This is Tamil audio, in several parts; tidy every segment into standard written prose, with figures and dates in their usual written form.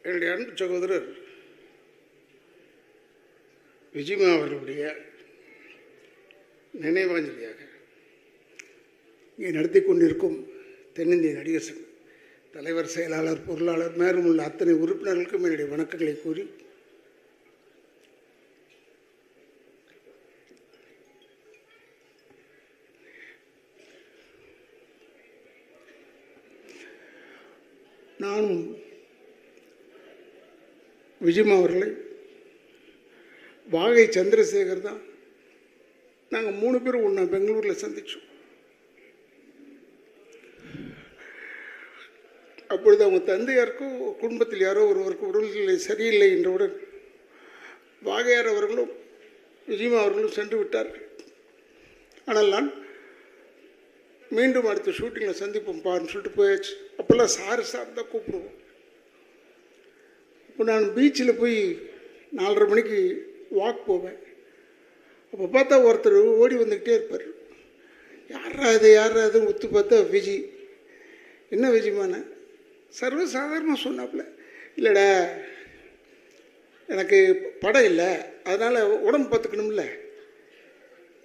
என்னுடைய அன்பு சகோதரர் விஜயமா அவர்களுடைய நினைவாஞ்சலியாக இங்கே நடத்தி கொண்டிருக்கும் தென்னிந்திய நடிகர் சங்க தலைவர், செயலாளர், பொருளாளர் மேலும் உள்ள அத்தனை உறுப்பினர்களுக்கும் என்னுடைய வணக்கங்களை கூறி, நானும் விஜயமா அவர்களை வாகை சந்திரசேகர் தான் நாங்கள் 3 பேரும் ஒன்றா பெங்களூரில் சந்தித்தோம். அப்பொழுது அவங்க தந்தையாருக்கும் குடும்பத்தில் யாரோ ஒருவருக்கு உடல்நிலை சரியில்லை என்றவுடன் வாகையார் அவர்களும் விஜயமா அவர்களும் சென்று விட்டார்கள். ஆனால் நான் மீண்டும் அடுத்த ஷூட்டிங்கில் சந்திப்போம் பான்னு சொல்லிட்டு போயாச்சு. அப்போல்லாம் சார் தான் கூப்பிடுவோம். இப்போ நான் பீச்சில் போய் 4:30 மணிக்கு வாக் போவேன். அப்போ பார்த்தா ஒருத்தர் ஓடி வந்துக்கிட்டே இருப்பார். யாரா அதுன்னு ஒத்து பார்த்தா விஜி. என்ன விஜயமான? சர்வசாதாரணமாக சொன்னாப்புல, இல்லைடா எனக்கு படம் இல்லை, அதனால் உடம்பு பார்த்துக்கணும்ல.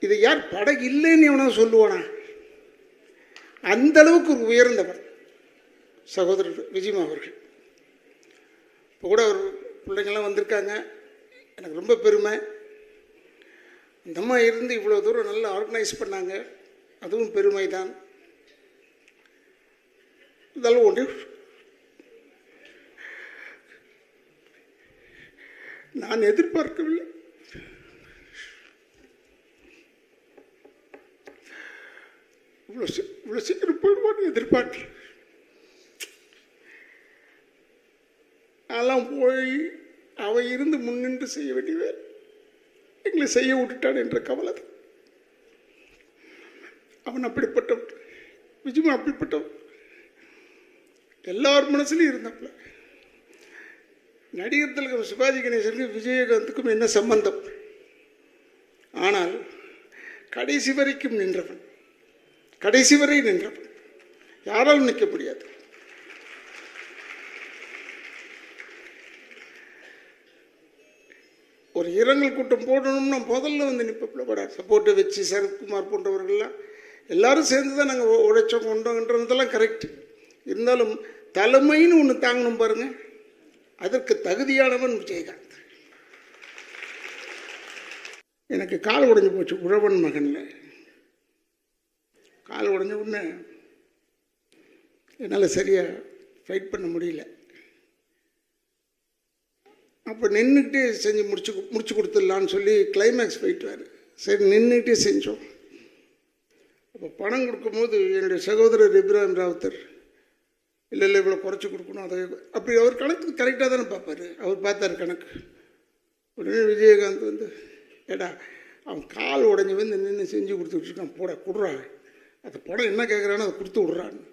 இது யார் படம் இல்லைன்னு எவனா சொல்லுவானா? அந்தளவுக்கு ஒரு உயர்ந்தவர் சகோதரர் விஜயமா அவர்கள். இப்போ கூட ஒரு பிள்ளைங்கள்லாம் வந்திருக்காங்க, எனக்கு ரொம்ப பெருமை. இந்த அம்மா இருந்து இவ்வளோ தூரம் நல்லா ஆர்கனைஸ் பண்ணாங்க, அதுவும் பெருமை தான். இதெல்லாம் ஒன்று நான் எதிர்பார்க்கவில்லை. இவ்வளோ சீக்கிரம் போயிடுவான்னு எதிர்பார்க்கல. அதெல்லாம் போய் அவ இருந்து முன்னின்று செய்ய வேண்டியது எங்களை செய்ய விட்டுட்டான் என்ற கவலை. அவன் அப்படிப்பட்டவன், விஜயமா அப்படிப்பட்டவன். எல்லார் மனசுலையும் இருந்தாப்புல. நடிகர் திலகம் சிவாஜி கணேசனுக்கும் விஜயகாந்துக்கும் என்ன சம்பந்தம்? ஆனால் கடைசி வரைக்கும் நின்றவன், கடைசி வரை நின்றவன். யாராலும் நிற்க முடியாது. ஒரு இரங்கல் கூட்டம் போடணும்னா முதல்ல வந்து நிற்பப்பட சப்போர்ட்டை வச்சு சரத்குமார் போன்றவர்கள்லாம் எல்லாரும் சேர்ந்து தான் நாங்கள் உழைச்சோம் கொண்டோன்றதெல்லாம் கரெக்டு. இருந்தாலும் தலைமைன்னு ஒன்று தாங்கணும் பாருங்க, அதற்கு தகுதியானவன் விஜயகாந்த். எனக்கு கால் உடைஞ்சு போச்சு உழவன் மகன்ல. கால் உடைஞ்ச உடனே என்னால் சரியாக ஃபைட் பண்ண முடியல. அப்போ நின்றுக்கிட்டே செஞ்சு முடிச்சு கொடுத்துடலான்னு சொல்லி கிளைமேக்ஸ் போயிட்டுவார். சரி நின்றுக்கிட்டே செஞ்சோம். அப்போ பணம் கொடுக்கும்போது என்னுடைய சகோதரர் இப்ராஹிம் ராவுத்தர், இல்லை இவ்வளோ குறைச்சி கொடுக்கணும், அதை அப்படி அவர் கணக்கு கரெக்டாக தானே பார்ப்பார். அவர் பார்த்தார் கணக்கு. உடனே விஜயகாந்த் வந்து, ஏடா அவன் கால் உடஞ்சி வந்து நின்று செஞ்சு கொடுத்துட்ருக்கான், போட கொடுறான், அந்த படம் என்ன கேட்குறானோ அதை கொடுத்து விட்றான்னு.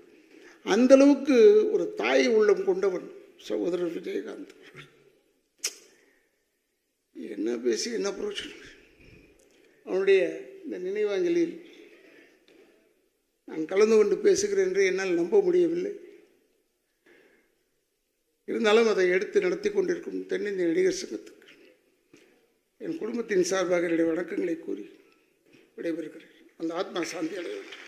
அந்தளவுக்கு ஒரு தாய் உள்ளம் கொண்டவன் சகோதரர் விஜயகாந்த். என்ன பேசி என்ன பிரயோஜனம்? அவனுடைய இந்த நினைவாஞ்சலியில் நான் கலந்து கொண்டு பேசுகிறேன் என்று என்னால் நம்ப முடியவில்லை. இருந்தாலும் அதை எடுத்து நடத்தி கொண்டிருக்கும் தென்னிந்திய நடிகர் சங்கத்துக்கு என் குடும்பத்தின் சார்பாக என்னுடைய வணக்கங்களை கூறி விடைபெறுகிறேன். அந்த ஆத்மா சாந்தி அடைய வேண்டும்.